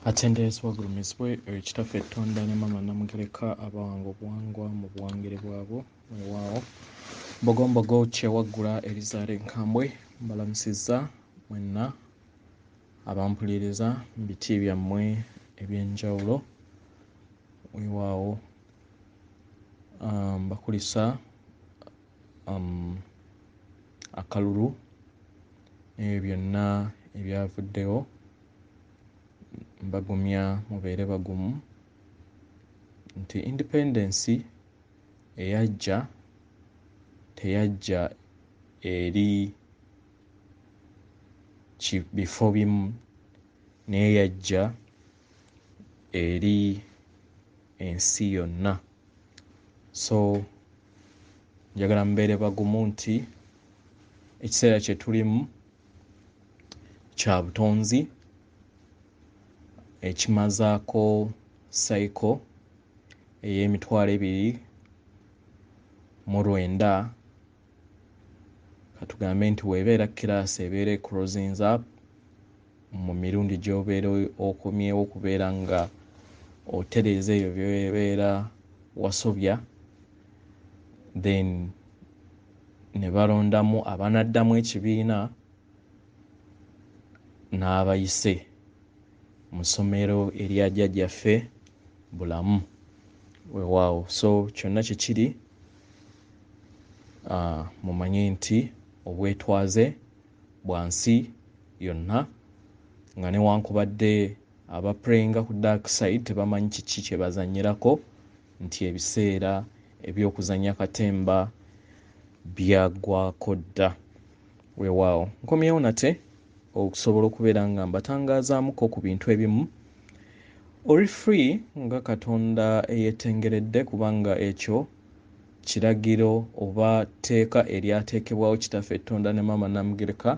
Atendeezebwa gulumizibwe ekitaffe ettonda ne Maama Namugereka abawanga obuwangwa mu buwangire bwabwe weewaawo. Mbogombogo kyewaggula Erizaale Nkambwe mbalamusizza mwenna abampuliriza mu biti byammwe eby'enjawulo weewaawo. Mbakulisa akalulu n'ebyo byonna ebyavuddewo. Mbagumya mubeere bagumu nti independence eyajja teyajja eri bifo bimu naye yajja eri ensi yonna. So njagala mubeere bagumu nti ekiseera kye tulimu kya butonzi ekimazaako cycle ey'emitwalo 29 katugambe nti weebeera kiraasi ebeera closings up mu mirundi gy'obeera okomyewo okubeera nga otereeza ebyo byebeera wasobya, then ne balondamu abanaddamu ekibiina n'abayise mu ssomero erya jjajjaffe Bulamu weewaawo. So kyonna kye kiri mumanye nti obwetwaze bwa nsi yonna, nga newankubadde abaprayinga ku dark side tebamanyi kiki kye bazannyirako, nti ebiseera eby'okuzannya katemba byaggwako dda weewaawo. Nkomyewo nate okusobola okubeera nga mbatangazaamuko ku bintu ebimu. Oli free nga Katonda eyeetengeredde, kubanga ekyo kiragiro oba tteeka eryateekebwawo kitaffe ettonda ne Maama Namugereka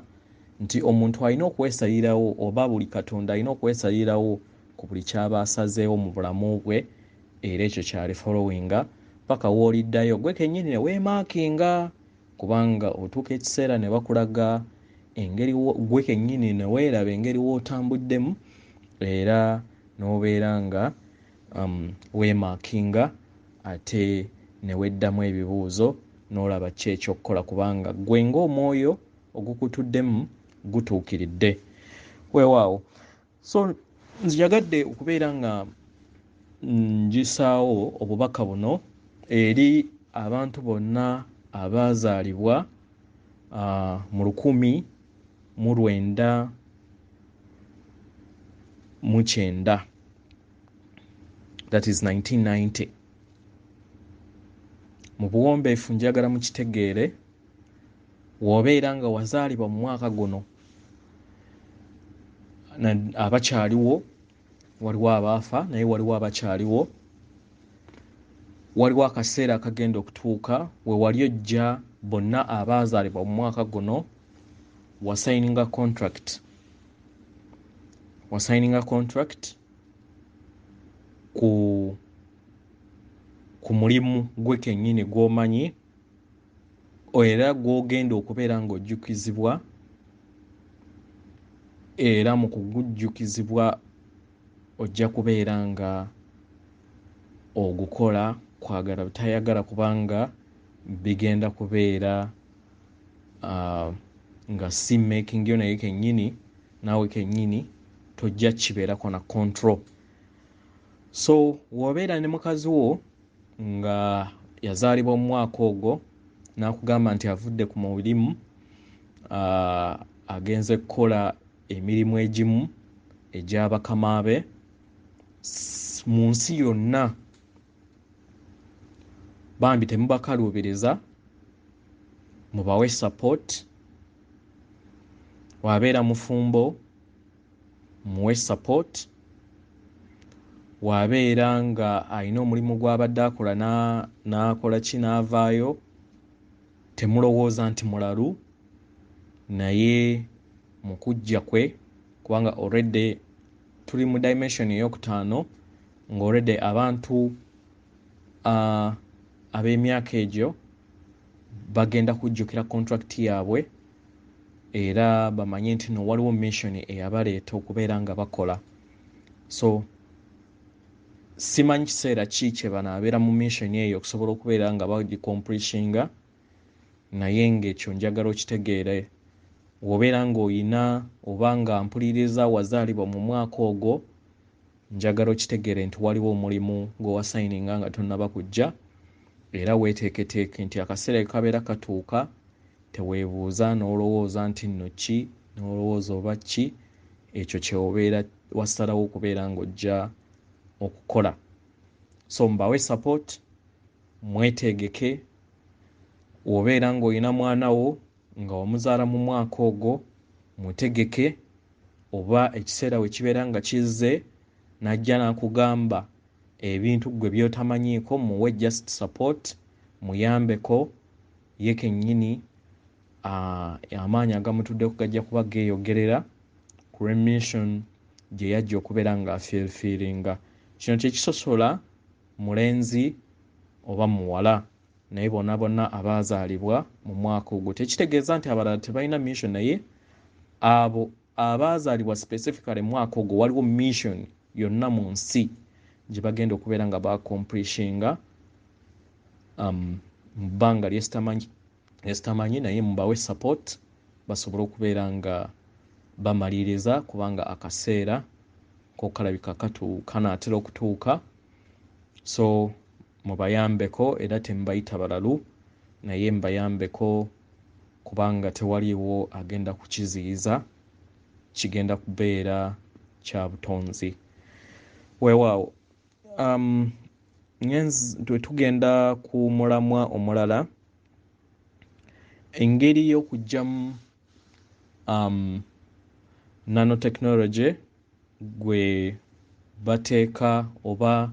nti omuntu alina okwesalirawo, oba buli Katonda alina okwesalirawo ku buli ky'aba asazeewo mu bulamu bwe, era ekyo kyali followinga paka w'oliddayo gwe kennyini ne weemaakinga, kubanga otuuka ekiseera ne bakulaga engeri gwe kennyini ne weeraba engeri w'otambuddemu, era n'obeera nga weemaakinga ate ne weddamu ebibuuzo n'olaba ki ekyokkola, kubanga gwe ng'omwoyo ogukutuddemu gutuukiridde weewaawo. So nziyagadde okubeera nga njisaawo obubaka buno eri abantu bonna abaazaalibwa mu 1990, that is 1990. Mu buwombeefu njagala mukitegeere, w'obeera nga wazaalibwa mu mwaka guno, abakyaliwo waliwo abaafa naye waliwo abakyaliwo. Waliwo akaseera akagenda okutuuka we wali ojja bonna abaazaalibwa mu mwaka guno wasayininga contract ku mulimu gwe kennyini gw'omanyi era gw'ogenda okubeera ng'ojjukizibwa, era mu kugujjukizibwa ojja kubeera nga ogukola kwagala butayagala, kubanga bigenda kubeera nga si making yo naye kennyini naawe kennyini tojja kibeerako na control. So w'obeera ne mukazi wo nga yazaalibwa mu mwaka ogwo n'akugamba nti avudde ku mulimu agenze kukola emirimu egimu egy'abakama be mu nsi yonna, bambi temubakaluubiriza, mubawe support. Wabeera mufumbo muwe support, wabeera nga alina omulimu gw'abadde akola n'akola ki n'avaayo, temulowooza nti mulalu, naye mu kujja kwe, kubanga already tuli mu dimension ey'okutaano, nga already abantu ab'emyaka egyo bagenda kujjukira contract yaabwe era bamanye nti no waliwo mission eyabaleeta okubeera nga bakola. so simanyi kiseera ki kye banaabeera mu mission eyo okusobola okubeera nga bagikompletinga, naye ng'ekyo njagala okitegeere. Bw'obeera ng'oyina oba nga mpuliriza wazaalibwa mu mwaka ogwo, njagala okitegeere nti waliwo omulimu gw'owasayininga nga tonnaba kujja, era weeteeketeeke nti akaseera kabeera katuuka, teweebuuza n'olowooza nti nno ki, n'olowooza oba ki, ekyo kyeobeera wasalawo okubeera ng'ojja okukola. So mbawe support, mwetegeke. Obeera ng'olina mwana wo nga wamuzaala mu mwaka ogwo, mutegeke. Oba ekiseera we kibeera nga kizze n'ajja n'akugamba ebintu gwe by'otamanyiiko, muwe just support, muyambeko. Ye kennyini amaanyi agamutuddeko gajja kuba geeyogerera ku mission gye yajja okubeera nga afeerifiiringa. Kino tekisosola mulenzi oba muwala, naye bonna bonna abaazaalibwa mu mwaka ogwo. Tekitegeeza nti abalala tebalina mission, naye abo abaazaalibwa specifically mu mwaka ogwo waliwo mission yonna mu nsi gye bagenda okubeera nga bakompletinga mu bbanga lyesitamanyi, naye mubawe support basobole okubeera nga bamaliriza, kubanga akaseera kokalabika kanaatera okutuuka. So mubayambeko, era temubayita balalu, naye mubayambeko kubanga tewaliwo agenda kukiziyiza, kigenda kubeera kya butonzi. Weewaawo tugenda ku mulamwa omulala, engeri y'okuggyamu nanotechnology gwe bateeka oba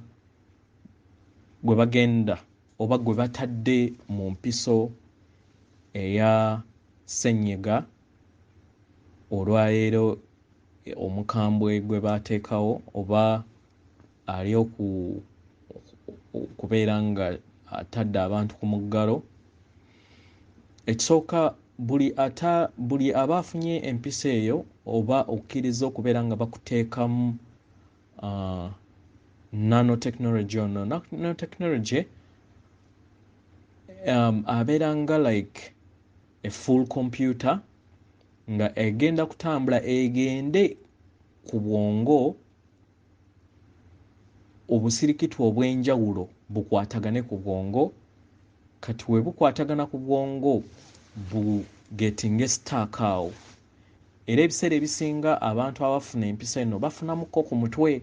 gwe bagenda oba gwe batadde mu mpiso eya ssenyiga olwaleero, omukambwe gwe bateekawo oba ali okubeera nga atadde abantu ku muggalo. Ekisooka, buli aba afunye empisa eyo oba okukkiriza okubeera nga bakuteekamu nanotechnology ono. Nanotechnology abeera nga like a full computer nga egenda kutambula egende ku bwongo, obusirikitu obw'enjawulo bukwatagane ku bwongo. Kati we bukwatagana ku bwongo bugetinge sitaaka awo, era ebiseera ebisinga abantu abafuna empisa eno bafunamuko ku mutwe,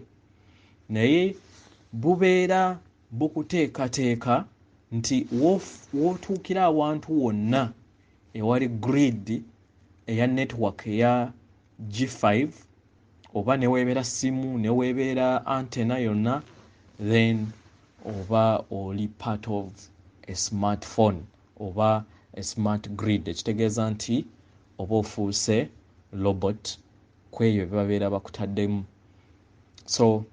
naye bubeera bukuteekateeka nti wootuukira awantu wonna ewali grid eya network eya G5, oba neweebeera simu neweebeera antena yonna, then oba oli part of a smartphone oba a smart grid, ekitegeeza nti oba ofuuse robot ku ebyo bye bakutaddemu. So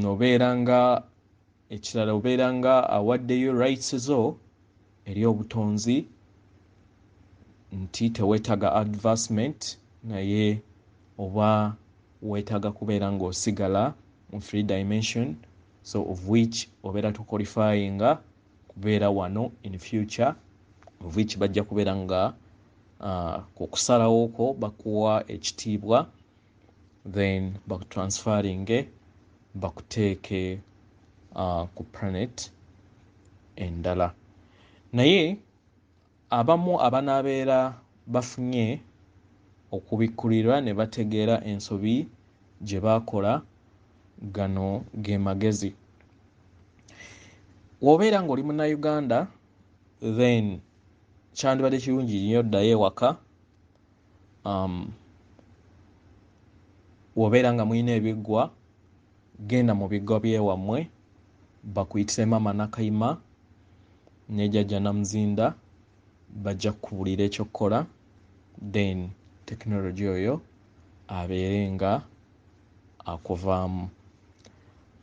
obeera nga ekirala, obeera nga awaddeyo rights zo eri obutonzi, nti teweetaga advancement, naye oba weetaga kubeera ng'osigala mu 3 dimension, so of which obeera tuqualifyinga kubeera wano in future, of which bajja kubeera nga kukusalawo okwo bakuwa ekitiibwa, then bakutransferinge bakuteeke ku planet endala. Naye abamu abanaabeera bafunye okubikkulirwa ne bategeera ensobi gye baakola, gano ge magezi. W'obeera ng'oli Munnayuganda, then kyandibadde kirungi nnyo oddayo ewaka. W'obeera nga mulina ebiggwa, genda mu biggwa by'ewammwe, bakuyitire Maama Nakayima ne Jjajja Namuzinda, bajja kukubuulira ekyokkola, then technology oyo abeere nga akuvaamu.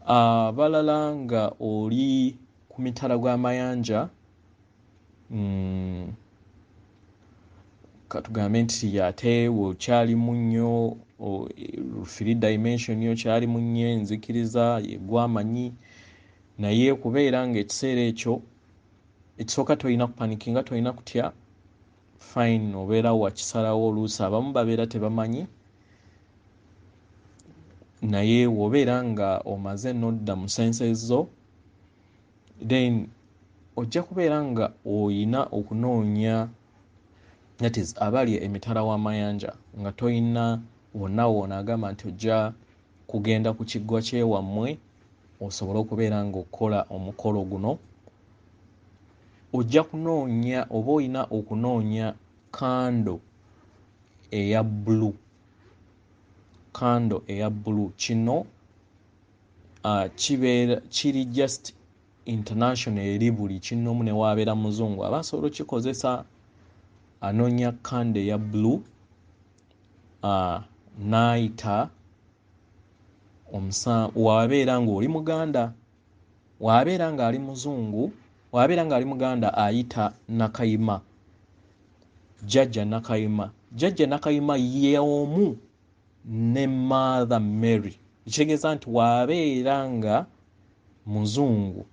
Abalala nga oli ku mitala gw'amayanja, katugambe nti ate weokyalimu nnyo 3 dimension yo kyali mu nnyo enzikiriza yegwamanyi naye kubeera nga ekiseera ekyo ekisooka tolina kupanikinga tolina kutya fine obeera wakisalawo oluusi abamu babeera tebamanyi naye wobeera nga omaze n'odda mu senses zo then ojja kubeera nga oyina okunoonya that is abali emitala w'amayanja nga toyina wonna agamba nti ojja kugenda ku kiggwa kyewammwe osobole okubeera nga okola omukolo guno ojja kunoonya oba oyina okunoonya kando eya bbulu kino kiri just international eri buli kinoomu ne waabeera muzungu aba asobola okikozesa anoonya kando eya bbulu n'ayita wabeera nga oli muganda wabeera nga ali muzungu wabeera nga ali muganda ayita nakayima jjajja nakayima y'omu ne Mother Mary kitegeeza nti wabeera nga muzungu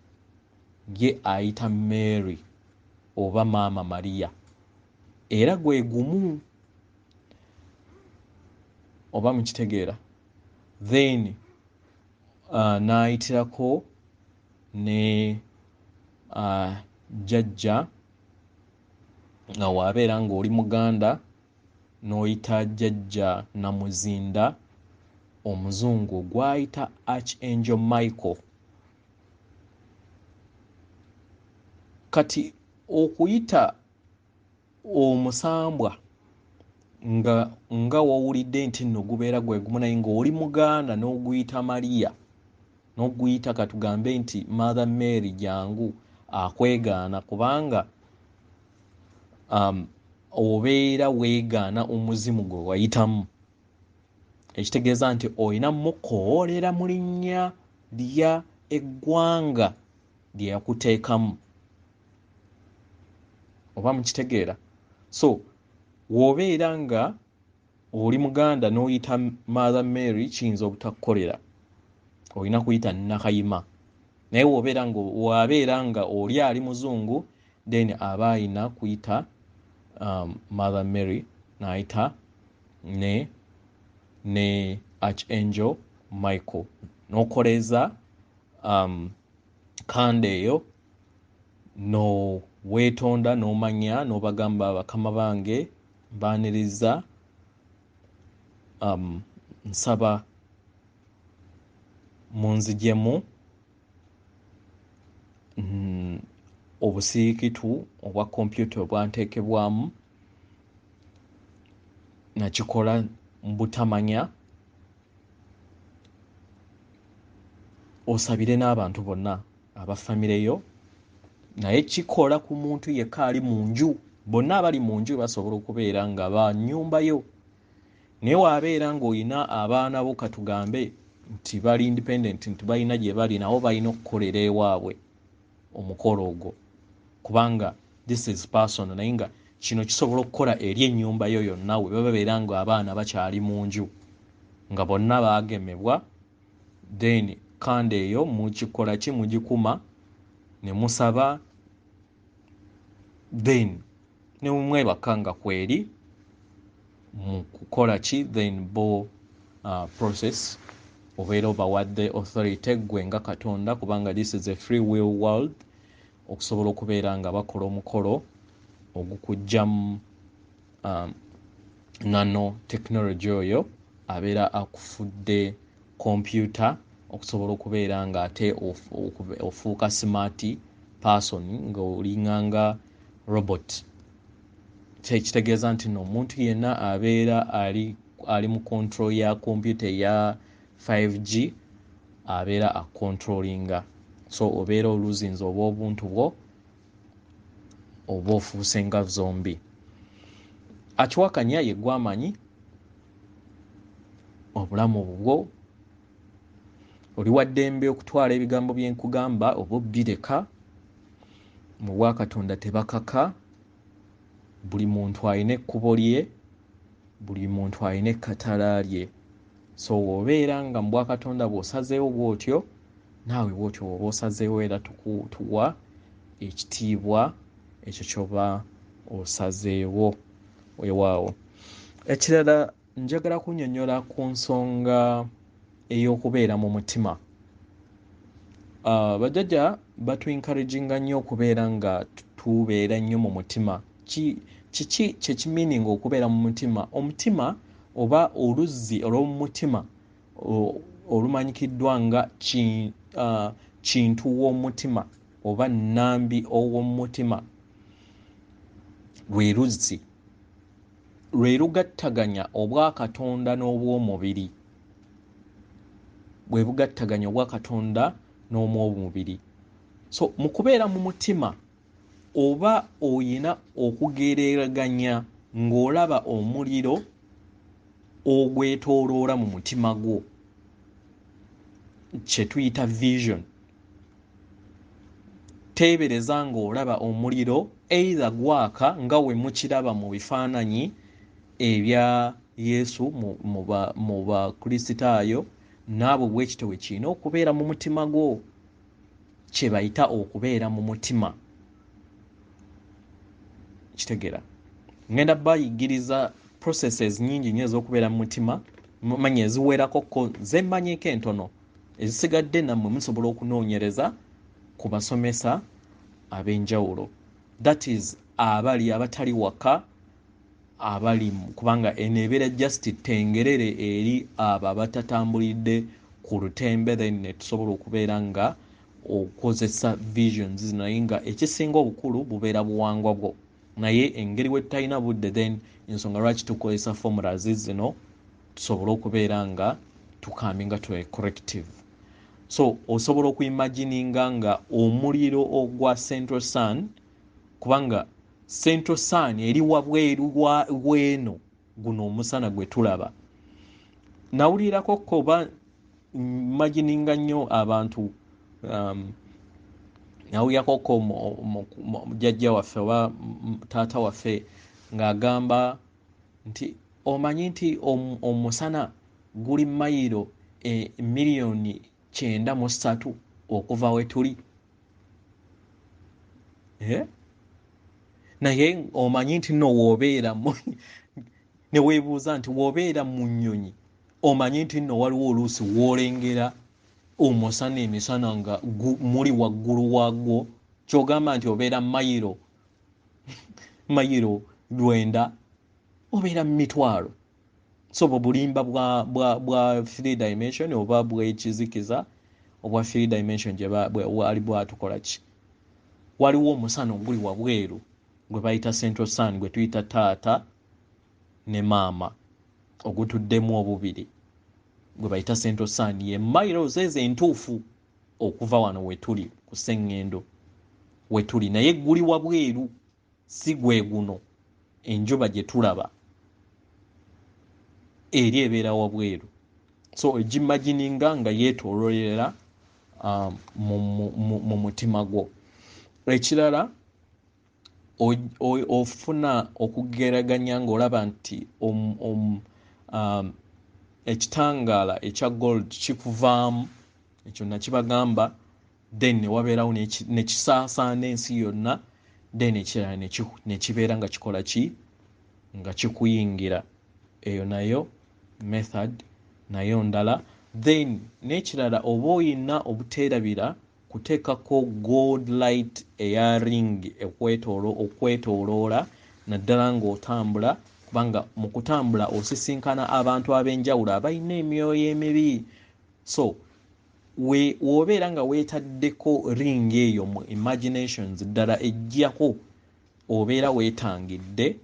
ye ayita Mary oba maama Maria era gwe gumu oba mukitegeera then n'ayitirako ne jjajja nga wabeera nga oli muganda n'oyita jjajja namuzinda omuzungu gwayita Archangel Michael kati okuyita omusambwa nga wawulidde nti nno gubeera gwe gumu naye ng'oli muganda n'oguyita Maria n'oguyita katugambe nti Mother Mary jangu akwegaana kubanga obeera weegaana omuzimu gwe wayitamu ekitegeeza nti olina mukoolera mu linnya lya eggwanga lye yakuteekamu oba mukitegeera so w'obeera nga oli muganda n'oyita Mother Mary kiyinza obutakukolera olina kuyita nakayima naye wabeera nga oli ali muzungu then aba ayina kuyita Mother Mary n'ayita ne Archangel Michael n'okoleza kanda eyo no weetonda n'omanya n'obagamba bakama bange mbaaniriza nsaba munzijemu obusiikitu obwa kompyuta obwanteekebwamu nakikola mbutamanya osabire n'abantu bonna aba famire yo naye kikola ku muntu yekka ali mu nju bonna abali mu nju basobola okubeera nga ba nnyumba yo naye waabeera ng'olina abaana bo katugambe nti bali independent nti balina gye bali nabo balina okukolera ewaabwe omukolo ogwo kubanga this is personal naye nga kino kisobola okukola eri ennyumba yo yonna we babeera nga abaana bakyali mu nju nga bonna baagemebwa then kanda eyo mukikola ki mugikuma ne musaba then ne mwebaka nga kweri mu kukola ki then bo process obeera obawadde authority gwe nga Katonda kubanga this is a free will world okusobola okubeera nga bakola omukolo ogukujjamu nano technology oyo abeera akufudde computer okusobola okubeera nga ate ofuuka smart person ng'olinganga robot kitegeeza nti no omuntu yenna abeera ali mu control ya computer ya 5G abeera akontrolinga so obeera oluzinzi oba obuntu bwo oba ofuuse nga zombi akiwakanya ye gwamanyi obulamu bwo oli waddembe okutwala ebigambo bye nkugamba oba obbireka mu bwakatonda tebakaka buli muntu alina ekkubo lye buli muntu alina ekkatala lye so obeera nga mu bwakatonda bw'osazeewo bw'otyo naawe bw'otyo oba osazeewo era tuwa ekitiibwa ekyo ky'oba osazeewo weewaawo. Ekirala njagala kunnyonnyola ku nsonga ey'okubeera mu mutima. Bajjajja batu-encouraginga nnyo okubeera nga tubeera nnyo mu mutima. Kiki kyekimiininga okubeera mu mutima? Omutima oba oluzzi olw'omu mutima olumanyikiddwa nga kintu w'omutima oba nnambi ow'omu mutima lwe luzzi lwe lugattaganya obwakatonda n'obw'omubiri, bwe bugattaganya obwakatonda n'omw'omubiri. So mu kubeera mu mutima oba oyina okugereraganya ng'olaba omuliro ogwetooloola mu mutima gwo, kye tuyita vision. Teebereza ng'olaba omuliro either gwaka nga we mukiraba mu bifaananyi ebya Yesu mu Bakristaayo, naabo bwe kityo bwe kirina okubeera mu mutima gwo, kye bayita okubeera mu mutima. Kitegeera ngenda bayigiriza processes nnyingi nnyo ez'okubeera mu mutima, manya eziwerako ko ze mmanyiiko entono, ezisigadde nammwe musobola okunoonyereza ku basomesa ab'enjawulo, that is abatali waka, kubanga eno ebeera just tengerere eri abo abatatambulidde ku lutembe, then ne tusobola okubeera nga okozesa visions zino, naye nga ekisinga obukulu bubeera buwangwa bwo. Naye engeri we tutalina budde, then ensonga lwaki tukozesa formulas zino tusobole okubeera nga tukaminga to a corrective. So osobola okuimagininga nga omuliro ogwa Central Sun, kubanga Central Sun eri wabweru w'eno guno omusana gwe tulaba. Nawulirako koba imagininga nnyo abantu nawulirako ko jjajja waffe oba taata waffe ng'agamba nti omanyi nti omusana guli mayiro miliyoni 93 okuva we tuli. Naye omanyi nti nno w'obeera ne weebuuza nti w'obeera mu nnyonyi omanyi nti nno waliwo oluusi w'olengera omusana emisana nga muli waggulu waagwo, ky'ogamba nti obeera mayiro 9, obeera mu mitwalo. So bulimba bwa 3 dimension oba bw'ekizikiza obwa 3 dimension gye wali bwatukola ki. Waliwo omusana oguli wabweru gwe bayita Central Sun, gwe tuyita taata ne maama, ogutuddemu obubiri, gwe bayita Central Sun. Ye mayiro zeeze entuufu okuva wano we tuli ku sseŋŋendo we tuli, naye guli wabweru, si gwe guno enjuba gye tulaba eri ebeera wabweru. So ogimagininga nga yeetooloolera mu mutima gwo. Ekirala ofuna okugeraganya ng'olaba nti ekitangaala ekya gold kikuvaamu, ekyo nakibagamba, then ne wabeerawo ne kisaasaana ensi yonna, then ekirala ne kibeera nga kikola ki, nga kikuyingira. Eyo nayo method nayo ndala. Then n'ekirala oba oyina obuteerabira kuteekako gold light eya ring okwetooloola naddala ng'otambula, kubanga mu kutambula osisinkana abantu ab'enjawulo abalina emyoyo emibi. So w'obeera nga weetaddeko ring eyo mu imaginations ddala ejjako, obeera weetangidde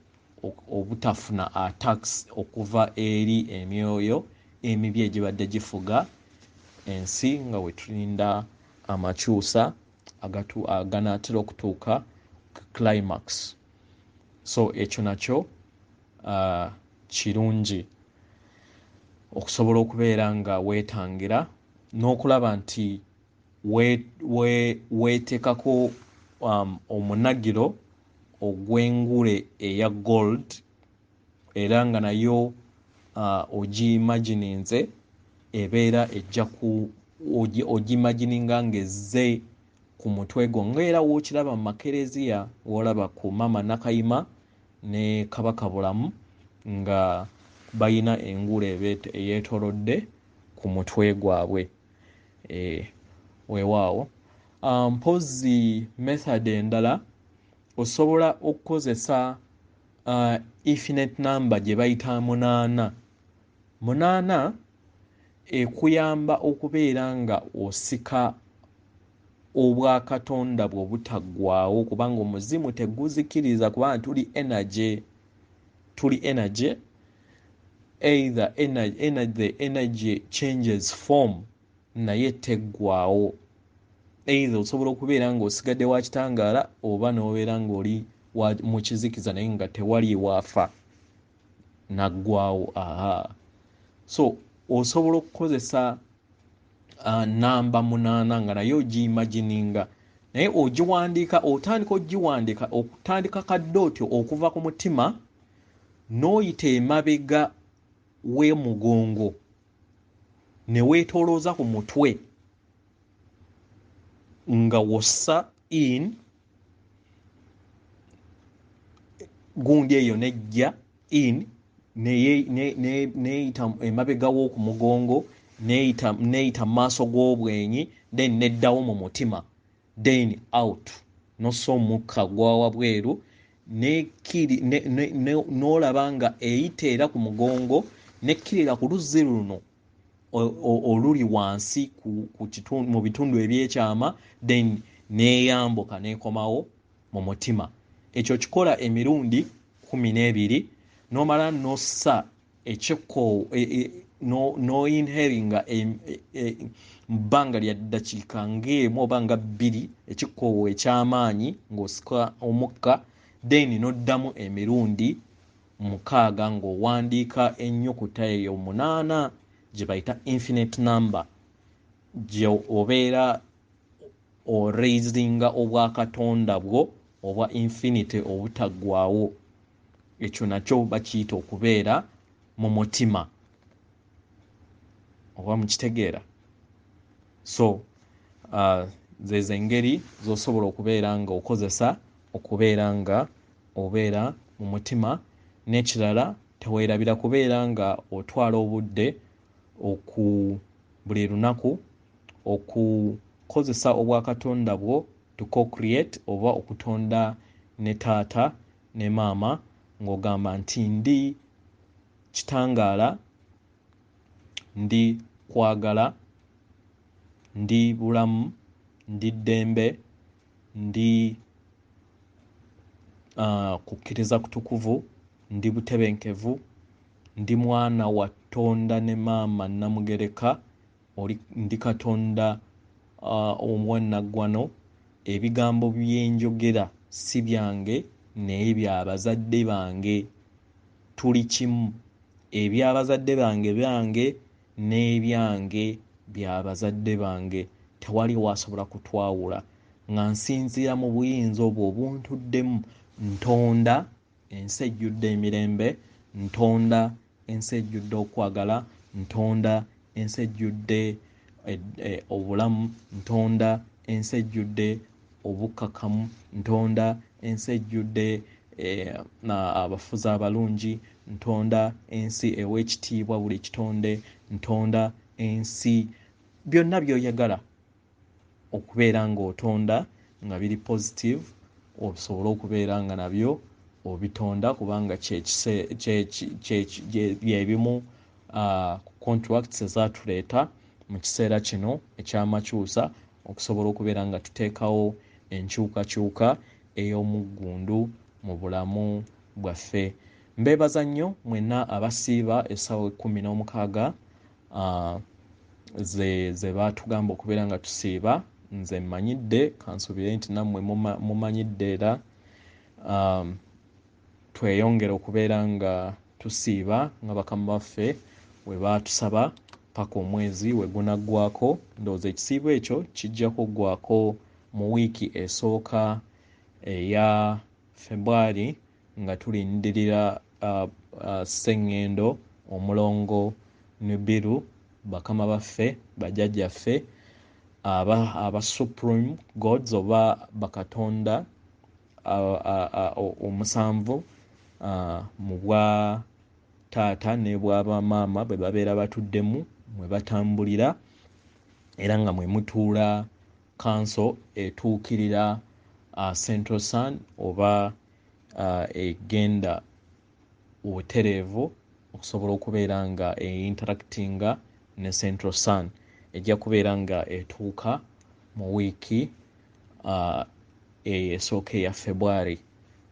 obutafuna attacks okuva eri emyoyo emibi egibadde gifuga ensi nga we tulinda amakyusa aganaatera okutuuka ku climax. So ekyo nakyo kirungi okusobola okubeera nga weetangira n'okulaba nti weeteekako omunagiro ogw'engule eya gold, era nga nayo ogiimagininze ebeera ejja ku ogimagininga ng'ezze ku mutwe gwo ng'era wookiraba mu makereziya woolaba ku Maama Nakayima ne Kabaka Bulamu nga bayina engule eyeetoolodde ku mutwe gwabwe. Weewaawo mpozzi method endala osobola okukozesa infinite number gye bayita 8. 8 ekuyamba okubeera nga osika obwakatonda bwe butaggwaawo kubanga omuzimu teguzikiriza kubanga tuli energy either the energy changes form naye teggwaawo. Either osobola okubeera ng'osigadde wa kitangaala oba n'obeera ng'oli mu kizikiza naye nga tewali waafa naggwaawo. So osobola okukozesa namba 8 nga naye ogiimagininga naye ogiwandiika otandika ogiwandiika okutandika kadde otyo okuva ku mutima n'oyita emabega w'emugongo ne weetoolooza ku mutwe nga wossa in gundi eyo nejja in neeyita emabega w'oku mugongo neeyita mu maaso g'obwenyi then neddawo mu mutima then out nossa omukka gwawa bweru n'olaba nga eyita era ku mugongo nekkirira ku luzzi luno oluli wansi mu bitundu ebyekyama then neeyambuka neekomawo mu mutima. Ekyo kikola emirundi 12 n'omala nossa ekikkoowo n'oinhalinga mu bbanga lya ddakiika ng'emu oba nga 2 ekikkoowo eky'amaanyi ng'osika omukka then n'oddamu emirundi 6 ng'owandiika ennyukuta eyo 8 gye bayita infinite number gye obeera oraisinga obwakatonda bwo obwa infinite obutaggwaawo. Ekyo nakyo bakiyita okubeera mu mutima oba mukitegeera. So zezo engeri z'osobola okubeera nga okozesa okubeera nga obeera mu mutima. N'ekirala teweerabira kubeera nga otwala obudde buli lunaku okukozesa obwakatonda bwo to co-create oba okutonda ne taata ne maama ng'ogamba nti ndi kitangaala, ndi kwagala, ndi bulamu, ndi ddembe, ndi kukkiriza kutukuvu, ndi butebenkevu, ndi mwana wa Tonda ne maama Namugereka, ndi Katonda omwannaggwano. Ebigambo byenjogera si byange naye by'abazadde bange. Tuli kimu. Eby'abazadde bange byange n'ebyange by'abazadde bange. Tewali wasobola kutwawula. Nga nsinziira mu buyinza obwo obuntuddemu ntonda ensi ejjudde emirembe, ntonda ensi ejjudde okwagala, ntonda ensi ejjudde obulamu, ntonda ensi ejjudde obukkakkamu, ntonda ensi ejjudde abafuzi abalungi, ntonda ensi ew'ekitiibwa buli kitonde, ntonda ensi byonna by'oyagala okubeera ng'otonda nga biri positive osobole okubeera nga nabyo obitonda kubanga byebimu contracts ezatuleeta mu kiseera kino eky'amakyusa okusobola okubeera nga tuteekawo enkyukakyuka ey'omuggundu mu bulamu bwaffe. Mbeebaza nnyo mwenna abasiiba essaawa 16 ze baatugamba okubeera nga tusiiba. Nze mmanyidde kansuubire nti nammwe mumanyidde era tweyongere okubeera nga tusiiba nga bakama baffe bwe baatusaba paka omwezi we gunaggwako. Ndowooza ekisiibo ekyo kijja kuggwako mu wiiki esooka eya February nga tulindirira Sseŋŋendo Omulongo Nibiru bakama baffe bajjajjaffe aba supreme gods oba bakatonda omusanvu mu bwa taata ne bwaba maama bwe babeera batuddemu mwe batambulira era nga mwe mutuula kanso etuukirira Central Sun oba egenda obutereevu okusobola okubeera nga interactinga ne Central Sun ejja kubeera nga etuuka mu wiiki esooka eya February.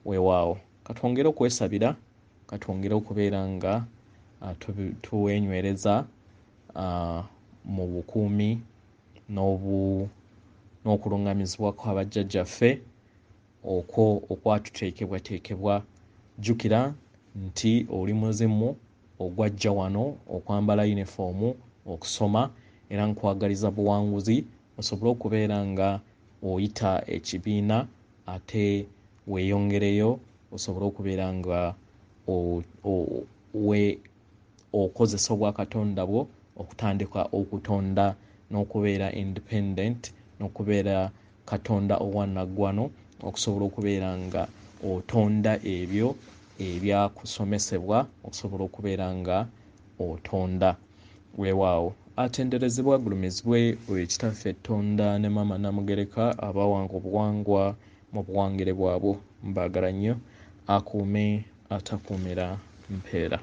Weewaawo katwongere okwesabira, katwongere okubeera nga tuwenywereza mu bukuumi n'okulungamizibwa kw'abajjajjaffe okwo okwatuteekebwateekebwa. Jjukira nti oli muzimu ogwajja wano okwambala yunifoomu okusoma era nkwagaliza buwanguzi osobole okubeera nga oyita ekibiina ate weeyongereyo osobole okubeera nga okozesa obwakatonda bwo okutandika okutonda n'okubeera independent n'okubeera katonda owannaggwano okusobola okubeera nga otonda ebyo ebyakusomesebwa okusobola okubeera nga otonda. Weewaawo atenderezebwa agulumizibwe ekitaffe ettonda ne maama Namugereka abawanga obuwangwa mu buwangire bwabwe. Mbaagala nnyo akuume atakuumira mpeera.